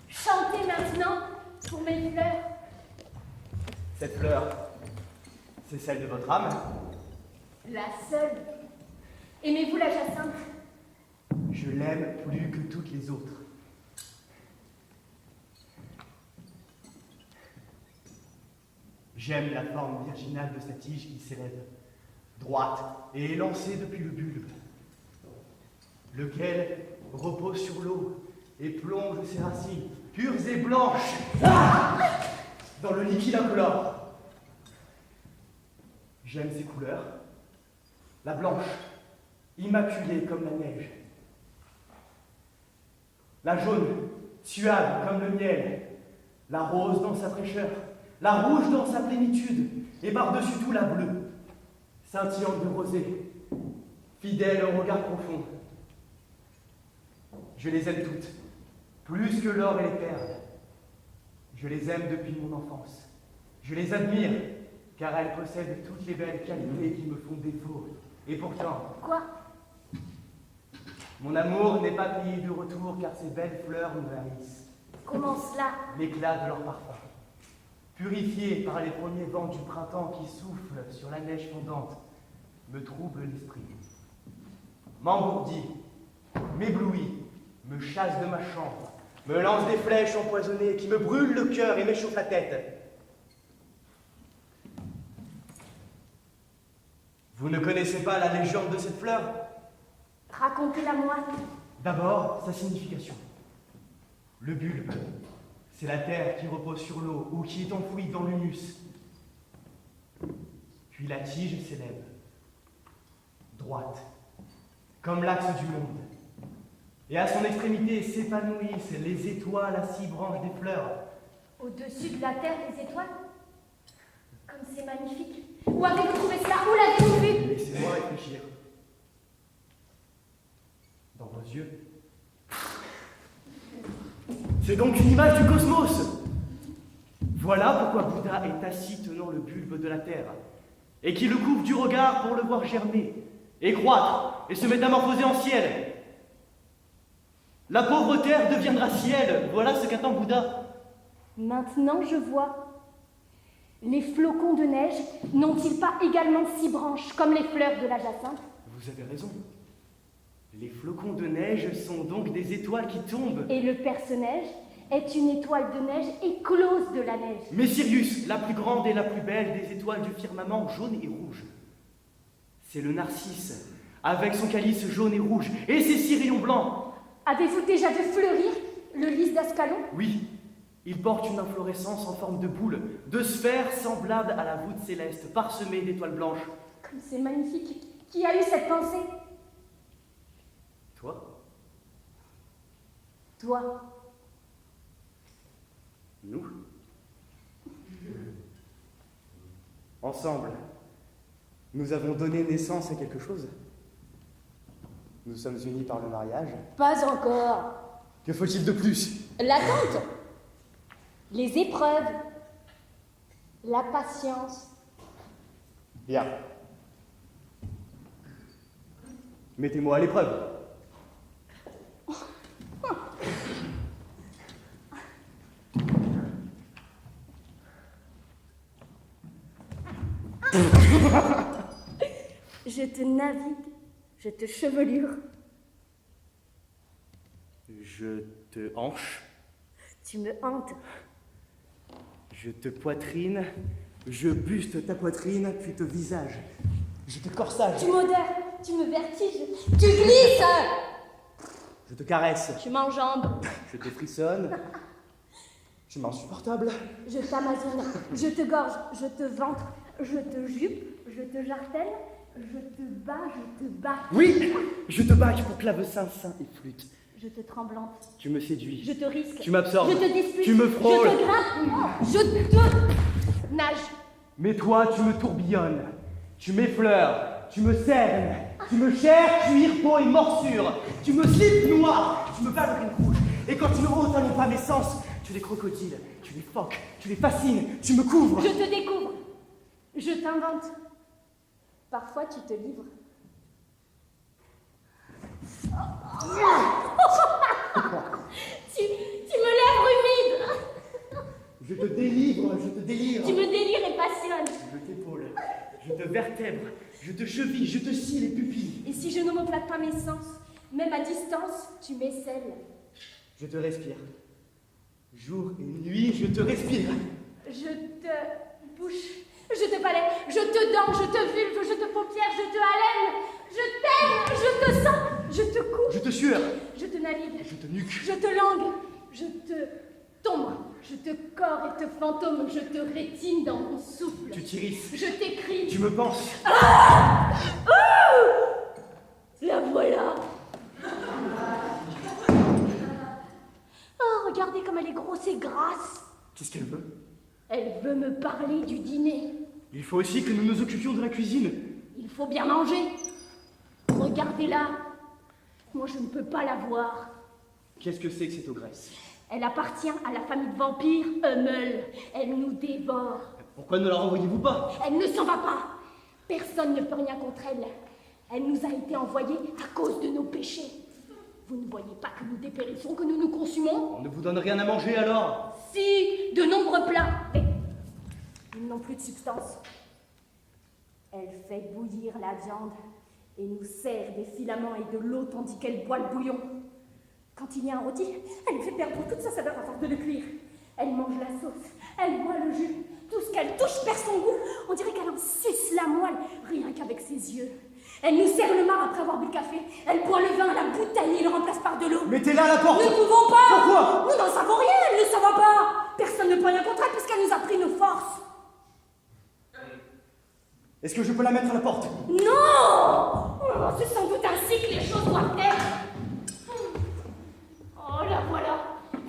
Chantez maintenant pour mes fleurs. Cette fleur, c'est celle de votre âme? La seule. Aimez-vous la jacinthe? Je l'aime plus que toutes les autres. J'aime la forme virginale de sa tige qui s'élève, droite et élancée depuis le bulbe, lequel repose sur l'eau et plonge ses racines, pures et blanches, dans le liquide incolore. J'aime ses couleurs, la blanche, immaculée comme la neige, la jaune, suave comme le miel, la rose dans sa fraîcheur, la rouge dans sa plénitude, et par-dessus tout la bleue, scintillante de rosée, fidèle au regard profond. Je les aime toutes, plus que l'or et les perles. Je les aime depuis mon enfance. Je les admire, car elles possèdent toutes les belles qualités qui me font défaut. Et pourtant... Quoi? Mon amour n'est pas payé du retour, car ces belles fleurs me haïssent. Comment cela? L'éclat de leur parfum, purifié par les premiers vents du printemps qui soufflent sur la neige fondante, me trouble l'esprit, m'engourdit, m'éblouit, me chasse de ma chambre, me lance des flèches empoisonnées qui me brûlent le cœur et m'échauffent la tête. Vous ne connaissez pas la légende de cette fleur? Racontez-la moi. D'abord, sa signification. Le bulbe, c'est la terre qui repose sur l'eau ou qui est enfouie dans l'humus. Puis la tige s'élève, droite, comme l'axe du monde. Et à son extrémité s'épanouissent les étoiles à 6 branches des fleurs. Au-dessus de la terre, les étoiles? Comme c'est magnifique. Où avez-vous trouvé cela? Où l'avez-vous vu? Laissez-moi réfléchir. Dans vos yeux. C'est donc une image du cosmos. Voilà pourquoi Bouddha est assis tenant le bulbe de la terre, et qui le couvre du regard pour le voir germer, et croître, et se métamorphoser en ciel. La pauvre terre deviendra ciel, voilà ce qu'attend Bouddha. Maintenant je vois. Les flocons de neige n'ont-ils pas également 6 branches, comme les fleurs de la jacinthe? Vous avez raison. Les flocons de neige sont donc des étoiles qui tombent. Et le perce-neige est une étoile de neige éclose de la neige. Mais Sirius, la plus grande et la plus belle des étoiles du firmament jaune et rouge. C'est le narcisse, avec son calice jaune et rouge, et ses 6 rayons blancs. Avez-vous déjà vu fleurir le lys d'Ascalon? Oui, il porte une inflorescence en forme de boule, de sphère semblable à la voûte céleste, parsemée d'étoiles blanches. Comme c'est magnifique. Qui a eu cette pensée? Toi? Toi. Nous? Ensemble, nous avons donné naissance à quelque chose. Nous sommes unis par le mariage. Pas encore. Que faut-il de plus? L'attente, les épreuves, la patience. Bien. Mettez-moi à l'épreuve. Je te navigue, je te chevelure. Je te hanche. Tu me hantes. Je te poitrine. Je buste ta poitrine, puis te visage. Je te corsage. Tu modères, tu me vertiges, tu glisses. Je te caresse. Tu m'enjambes, Je te frissonne. Je m'insupportable. je t'amazone, je te gorge, je te ventre, je te jupe, je te jartelle, je te bats. Oui, je te bâche pour clavecin, sein et flûte. Je te tremblante, Tu me séduis. je te risque, Tu m'absorbes. je te dispute, Tu me frôles. je te grimpe, je te nage. Mais toi, tu me tourbillonnes. Tu m'effleures. Tu me cernes. Tu me chairs, cuir, peau et morsure. Tu me slips noir. Tu me ballerines rouge. Et quand tu ne ôtes pas mes sens, tu les crocodiles, tu les phoques, tu les fascines, tu me couvres. Je te découvre, je t'invente. Parfois tu te livres. tu me lèves humide. Je te délivre, je te délire. Tu me délires et passionnes. Je t'épaule, je te vertèbre, je te cheville, je te scie les pupilles. Et si je n'omoplate pas mes sens, même à distance, tu m'esselles. Je te respire. Jour et nuit, je te respire. Je te bouche, je te palais, je te dents, je te vulve, je te paupière, je te haleine, je t'aime, je te sens, je te coupe, Je te sueur, je te navigue, je te nuque. je te langue, je te tombe, je te corps et te fantôme, je te rétine dans mon souffle. Tu t'irisses, Je t'écris. tu me penses. La voilà. Oh, regardez comme elle est grosse et grasse. Qu'est-ce qu'elle veut? Elle veut me parler du dîner. Il faut aussi que nous nous occupions de la cuisine. Il faut bien manger. Regardez-la. Moi, je ne peux pas la voir. Qu'est-ce que c'est que cette ogresse? Elle appartient à la famille de vampires Hummel. Elle nous dévore. Pourquoi ne la renvoyez-vous pas? Elle ne s'en va pas. Personne ne peut rien contre elle. Elle nous a été envoyée à cause de nos péchés. Vous ne voyez pas que nous dépérissons, que nous nous consumons? On ne vous donne rien à manger alors? Si, de nombreux plats. Mais ils n'ont plus de substance. Elle fait bouillir la viande et nous sert des filaments et de l'eau tandis qu'elle boit le bouillon. Quand il y a un rôti, elle lui fait perdre toute sa saveur à force de le cuire. Elle mange la sauce, elle boit le jus. Tout ce qu'elle touche perd son goût. On dirait qu'elle en suce la moelle, rien qu'avec ses yeux. Elle nous sert le marc après avoir bu le café. Elle boit le vin, la bouteille et le remplace par de l'eau. Mettez-la à la porte! Nous ne pouvons pas! Pourquoi? Nous n'en savons rien, elle ne s'en va pas! Personne ne peut rien contre elle puisqu'elle nous a pris nos forces. Est-ce que je peux la mettre à la porte? Non! Oh, c'est sans doute ainsi que les choses doivent être. Oh, la voilà.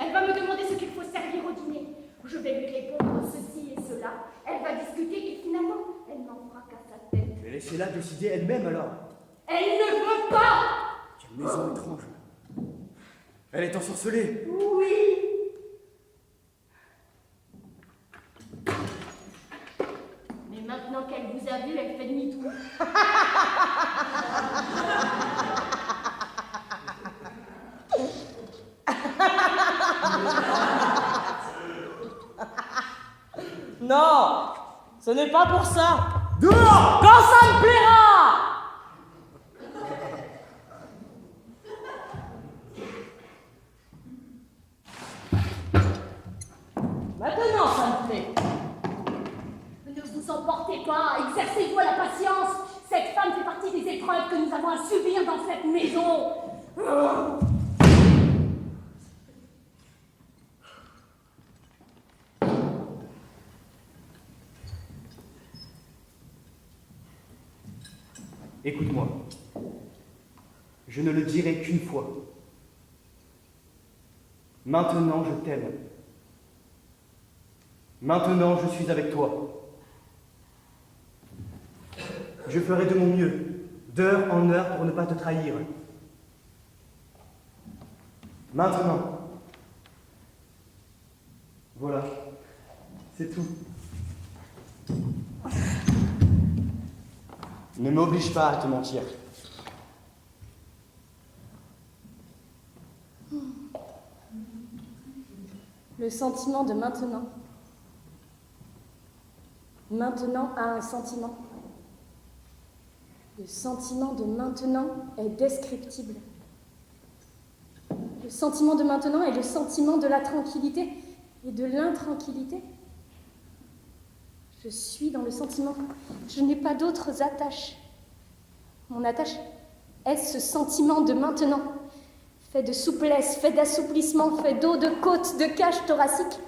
Elle va me demander ce qu'il faut servir au dîner. Je vais lui répondre ceci et cela. Elle va discuter et finalement, elle n'en fera qu'à sa tête. Mais laissez-la décider elle-même alors. Elle ne veut pas! Quelle maison étrange. Elle est ensorcelée. Oui! Mais maintenant qu'elle vous a vu, elle fait demi-tour. Non, ce n'est pas pour ça. Dehors! Quand ça me plaira. Maintenant, ça me plaît. Ne vous emportez pas, exercez-vous à la patience. Cette femme fait partie des épreuves que nous avons à subir dans cette maison. Écoute-moi. Je ne le dirai qu'une fois. Maintenant, je t'aime. Maintenant, je suis avec toi. Je ferai de mon mieux, d'heure en heure, pour ne pas te trahir. Maintenant. Voilà. C'est tout. Ne m'oblige pas à te mentir. Le sentiment de maintenant. Maintenant a un sentiment. Le sentiment de maintenant est descriptible. Le sentiment de maintenant est le sentiment de la tranquillité et de l'intranquillité. Je suis dans le sentiment. Je n'ai pas d'autres attaches. Mon attache est ce sentiment de maintenant, fait de souplesse, fait d'assouplissement, fait d'eau, de côte, de cage thoracique.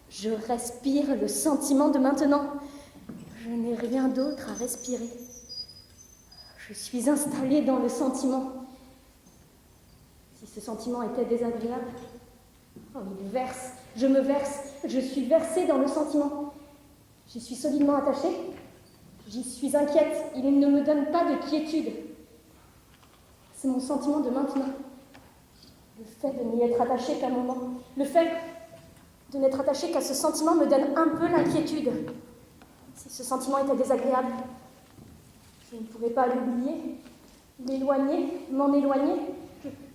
Je respire le sentiment de maintenant. Je n'ai rien d'autre à respirer. Je suis installée dans le sentiment. Si ce sentiment était désagréable, oh, il verse, je me verse, je suis versée dans le sentiment. J'y suis solidement attachée, j'y suis inquiète, il ne me donne pas de quiétude. C'est mon sentiment de maintenant. Le fait de n'y être attachée qu'un moment, le fait de n'être attachée qu'à ce sentiment me donne un peu l'inquiétude. Si ce sentiment était désagréable, je ne pourrais pas l'oublier, l'éloigner, m'en éloigner.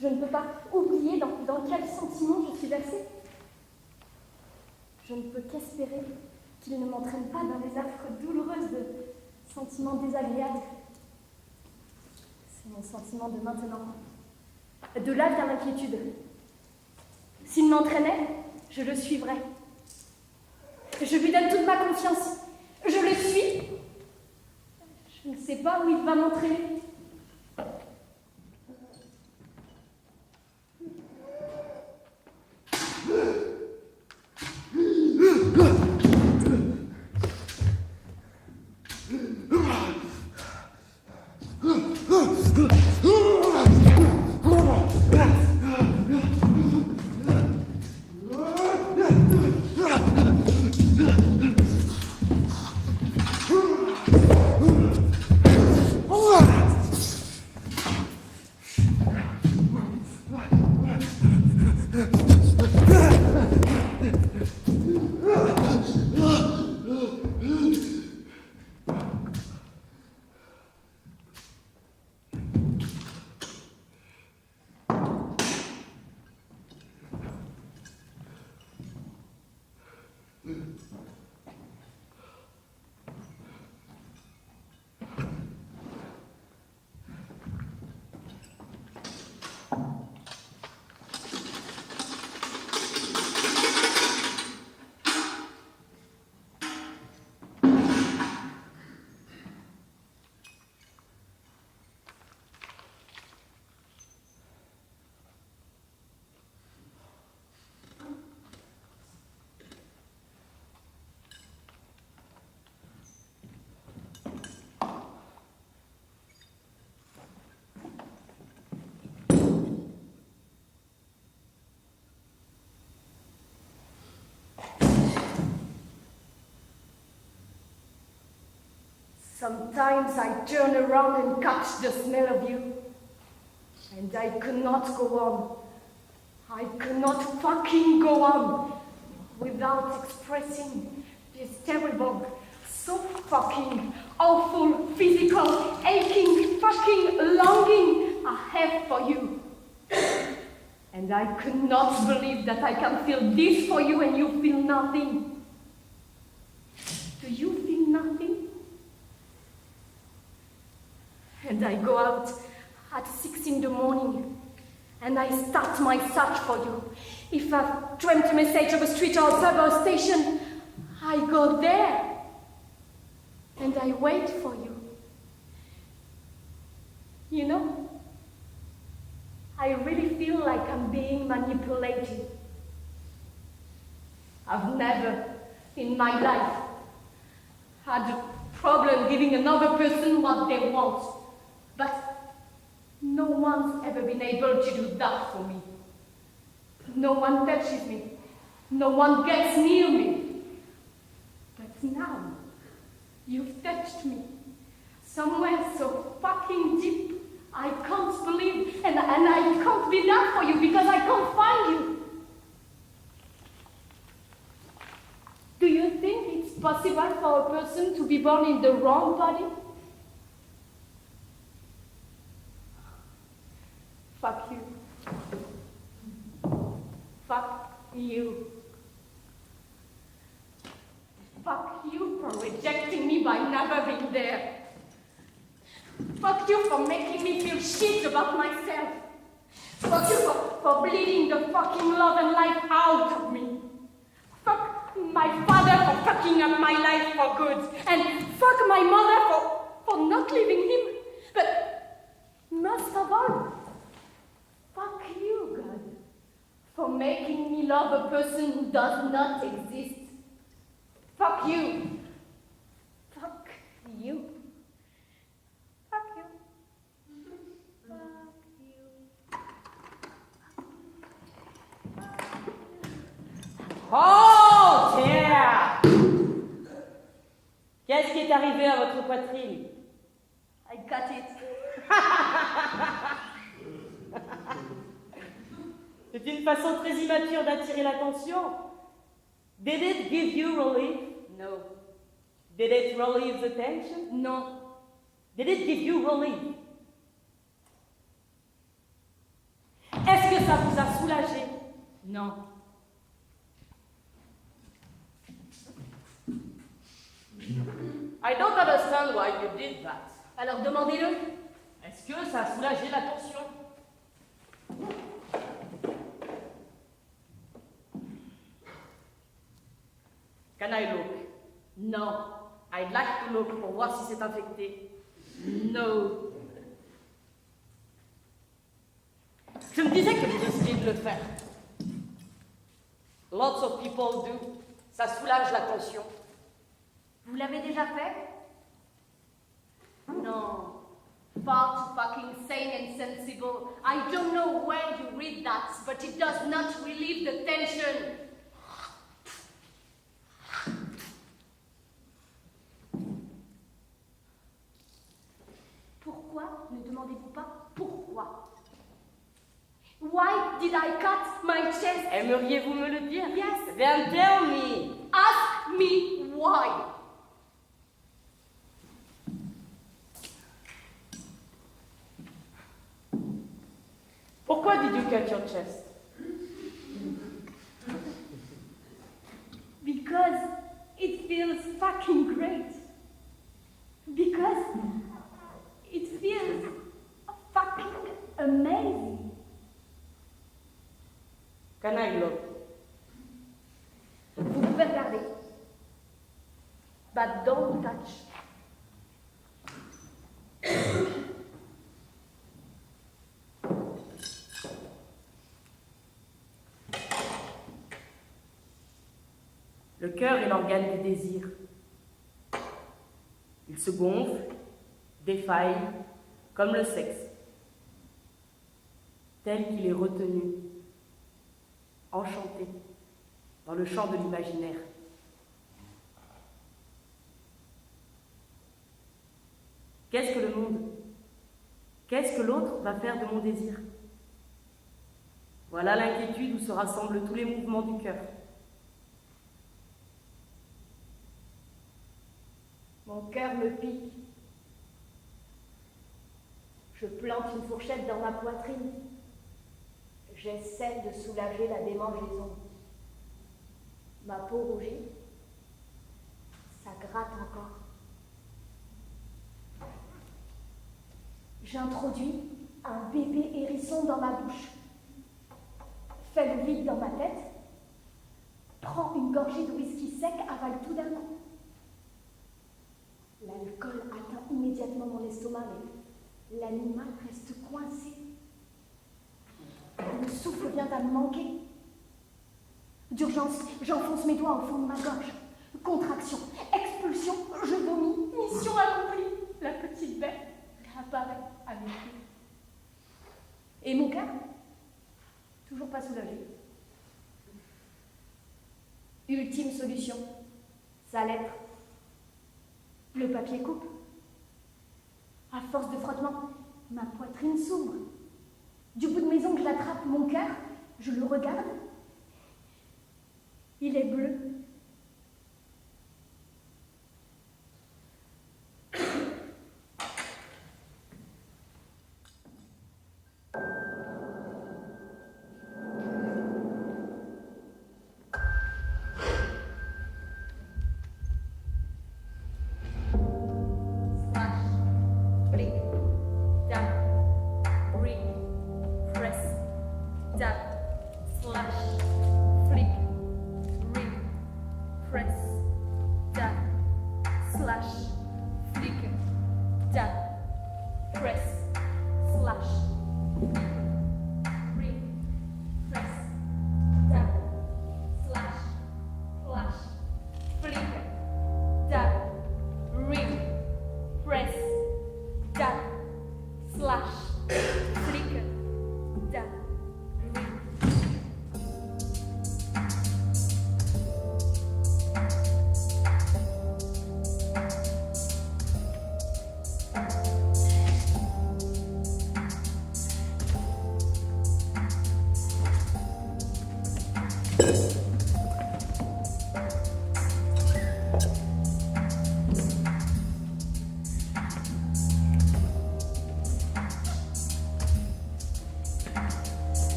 Je ne peux pas oublier dans quel sentiment je suis versée. Je ne peux qu'espérer qu'il ne m'entraîne pas dans les affres douloureuses de sentiments désagréables. C'est mon sentiment de maintenant. De là vient l'inquiétude. S'il m'entraînait, je le suivrais. Je lui donne toute ma confiance. Je le suis. Je ne sais pas où il va m'entraîner. Sometimes I turn around and catch the smell of you. And I cannot go on. I cannot fucking go on without expressing this terrible, so fucking awful, physical, aching, fucking longing I have for you. And I cannot believe that I can feel this for you and you feel nothing. Do you feel nothing? And I go out at 6 in the morning and I start my search for you. If I've dreamt a message of a street or a subway station, I go there and I wait for you. You know, I really feel like I'm being manipulated. I've never in my life had a problem giving another person what they want. But no one's ever been able to do that for me. No one touches me. No one gets near me. But now, you've touched me. Somewhere so fucking deep, I can't believe, and I can't be that for you because I can't find you. Do you think it's possible for a person to be born in the wrong body? Fuck you. Fuck you. Fuck you for rejecting me by never being there. Fuck you for making me feel shit about myself. Fuck you for bleeding the fucking love and life out of me. Fuck my father for fucking up my life for good. And fuck my mother for not leaving him. But making me love a person who does not exist. Fuck you. Fuck you. Fuck you. Fuck you. Oh, tiens! Qu'est-ce qui est arrivé à votre poitrine? I got it. C'est une façon très immature d'attirer l'attention. Did it give you relief? No. Did it relieve the tension? Non. Did it give you relief? Est-ce que ça vous a soulagé? Non. I don't understand why you did that. Alors demandez-le. Est-ce que ça a soulagé la tension? Can I look? Non. I'd like to look pour voir si c'est infecté. No. Je me disais que vous essayez de le faire. Lots of people do. Ça soulage la tension. Vous l'avez déjà fait? Non. Far too fucking sane and sensible. I don't know where you read that, but it does not relieve the tension. Pourquoi ne demandez-vous pas pourquoi? Why did I cut my chest? Aimeriez-vous me le dire? Yes. Then tell me. Ask me why. Pourquoi did you cut your chest? Because it feels fucking great. Because it feels fucking amazing. Can I look? Vous pouvez regarder. But don't touch. Le cœur est l'organe du désir. Il se gonfle, défaille, comme le sexe, tel qu'il est retenu, enchanté, dans le champ de l'imaginaire. Qu'est-ce que le monde? Qu'est-ce que l'autre va faire de mon désir? Voilà l'inquiétude où se rassemblent tous les mouvements du cœur. Mon cœur me pique. Je plante une fourchette dans ma poitrine. J'essaie de soulager la démangeaison. Ma peau rougit. Ça gratte encore. J'introduis un bébé hérisson dans ma bouche. Fais le vide dans ma tête. Prends une gorgée de whisky sec, avale tout d'un coup. L'alcool atteint immédiatement mon estomac, mais l'animal reste coincé. Le souffle vient à me manquer. D'urgence, j'enfonce mes doigts au fond de ma gorge. Contraction, expulsion, je vomis, mission accomplie. La petite bête apparaît à mes pieds. Et mon cœur? Toujours pas soulagé. Ultime solution, sa lettre. Le papier coupe. À force de frottement, ma poitrine s'ouvre. Du bout de mes ongles, j'attrape mon cœur, je le regarde. Il est bleu.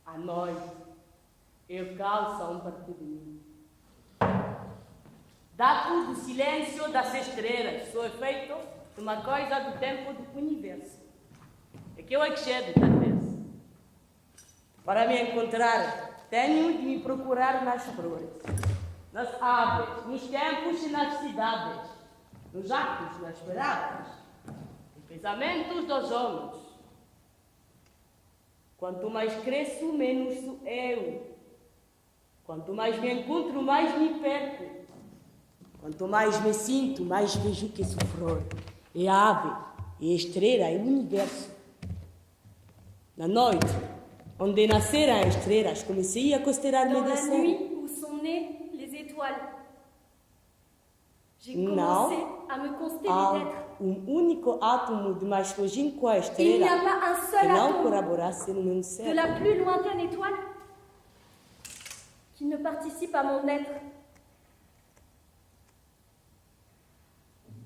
À noite, eu calço um partido de mim. Dá tudo o silêncio das estrelas, sou efeito de uma coisa do tempo do universo. É que eu excedo, talvez. Para me encontrar, tenho de me procurar nas flores, nas aves, nos tempos e nas cidades, nos atos, nas palavras, nos pensamentos dos homens. Quanto mais cresço, menos sou eu. Quanto mais me encontro, mais me perco. Quanto mais me sinto, mais vejo que sou flor. É a ave, é a estrela, é o universo. Na noite, onde nasceram as estrelas, comecei a considerar-me Dans la descer. nuit où sont nées les étoiles, j'ai commencé Não à me consteller há d'être. único átomo de mais longe com a Il n'y a estrela pas un que seul não atome corroborasse no meu de ser. la plus lointaine étoile qui ne participe à mon être.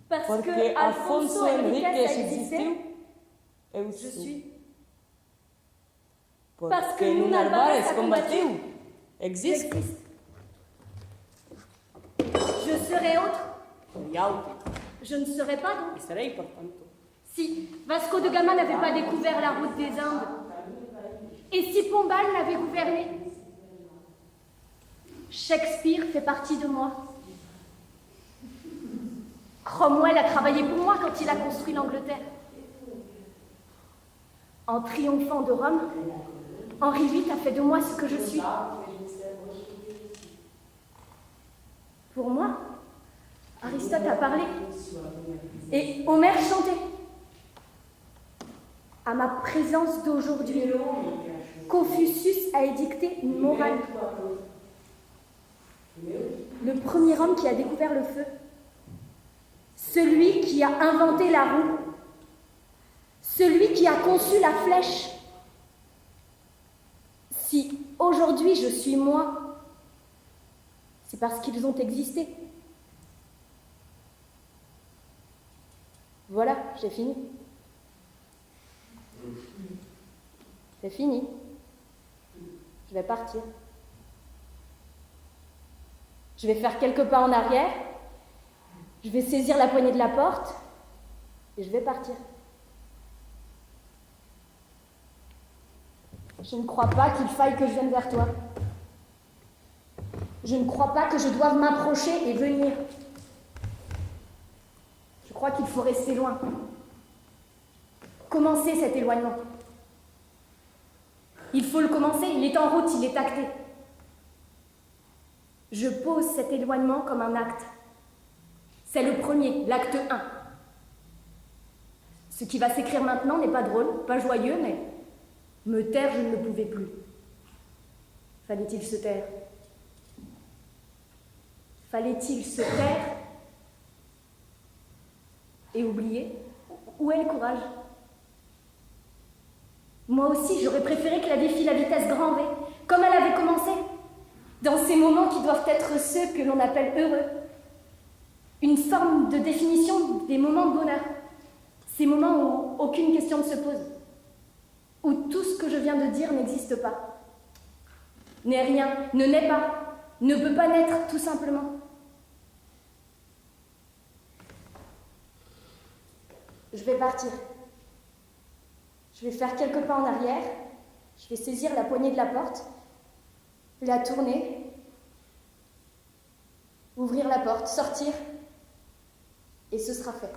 Parce Porque que Afonso Alfonso Henriques Henriques existiu, existait, eu je sou. suis. Parce Porque que Nuno Nuno Álvares Álvares a combateu, combattu. existe. J'existe. Je serai autre. E alto. Je ne serai pas donc. E serei, portanto. Si Vasco de Gama n'avait pas découvert la route des Indes, et si Pombal l'avait gouverné, Shakespeare fait partie de moi. Cromwell a travaillé pour moi quand il a construit l'Angleterre. En triomphant de Rome, Henri VIII a fait de moi ce que je suis. Pour moi, Aristote a parlé et Homère chantait. À ma présence d'aujourd'hui, Confucius a édicté une morale. Le premier homme qui a découvert le feu, celui qui a inventé la roue, celui qui a conçu la flèche. Si aujourd'hui je suis moi, c'est parce qu'ils ont existé. Voilà, j'ai fini. C'est fini. Je vais partir. Je vais faire quelques pas en arrière. Je vais saisir la poignée de la porte. Et je vais partir. Je ne crois pas qu'il faille que je vienne vers toi. Je ne crois pas que je doive m'approcher et venir. Je crois qu'il faut rester loin. Commencer cet éloignement. Il faut le commencer, il est en route, il est acté. Je pose cet éloignement comme un acte. C'est le premier, l'acte 1. Ce qui va s'écrire maintenant n'est pas drôle, pas joyeux, mais me taire, je ne le pouvais plus. Fallait-il se taire? Fallait-il se taire et oublier? Où est le courage? Moi aussi, j'aurais préféré que la vie fît la vitesse grand V, comme elle avait commencé, dans ces moments qui doivent être ceux que l'on appelle heureux. Une forme de définition des moments de bonheur. Ces moments où aucune question ne se pose, où tout ce que je viens de dire n'existe pas, n'est rien, ne naît pas, ne peut pas naître, tout simplement. Je vais partir. Je vais faire quelques pas en arrière, je vais saisir la poignée de la porte, la tourner, ouvrir la porte, sortir, et ce sera fait.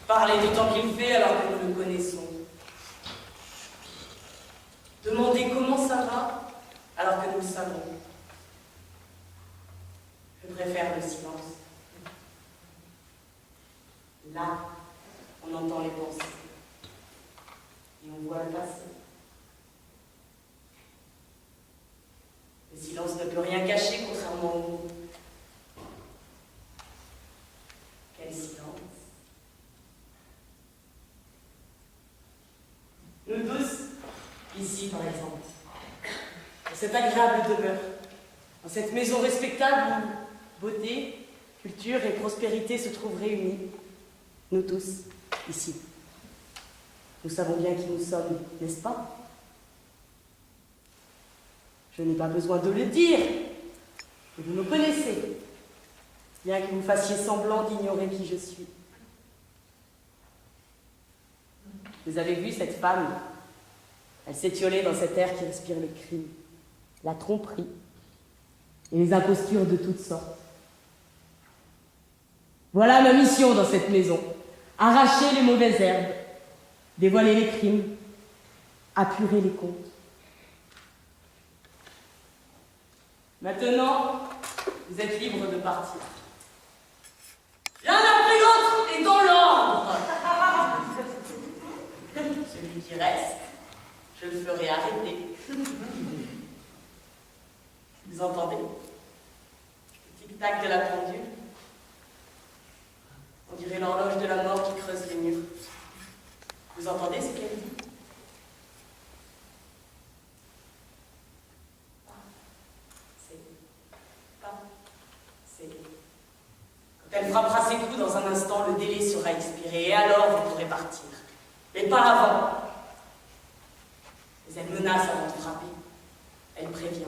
Parler du temps qu'il fait alors que nous le connaissons. Demander comment ça va alors que nous le savons. Je préfère le silence. Là, on entend les pensées. Et on voit le passé. Le silence ne peut rien cacher contrairement aux mots. Quel silence. Nous tous, ici par exemple, dans cette agréable demeure, dans cette maison respectable où beauté, culture et prospérité se trouvent réunies, nous tous, ici. Nous savons bien qui nous sommes, n'est-ce pas? Je n'ai pas besoin de le dire, et vous me connaissez, bien que vous fassiez semblant d'ignorer qui je suis. Vous avez vu cette femme? Elle s'étiolait dans cet air qui respire le crime, la tromperie et les impostures de toutes sortes. Voilà ma mission dans cette maison. Arracher les mauvaises herbes, dévoiler les crimes, apurer les comptes. Maintenant, vous êtes libre de partir. L'un après l'autre et dans l'ordre. Celui qui reste, je le ferai arrêter. Vous entendez? Le tic-tac de la pendule. On dirait l'horloge de la mort qui creuse les murs. Vous entendez ce qu'elle dit? Quand elle frappera ses coups dans un instant, le délai sera expiré, et alors vous pourrez partir. Mais pas avant. Mais elle menace avant de frapper. Elle prévient.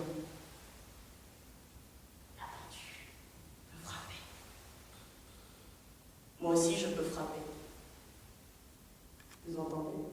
La pendule peut frapper. Moi aussi, je peux frapper. Vous entendez?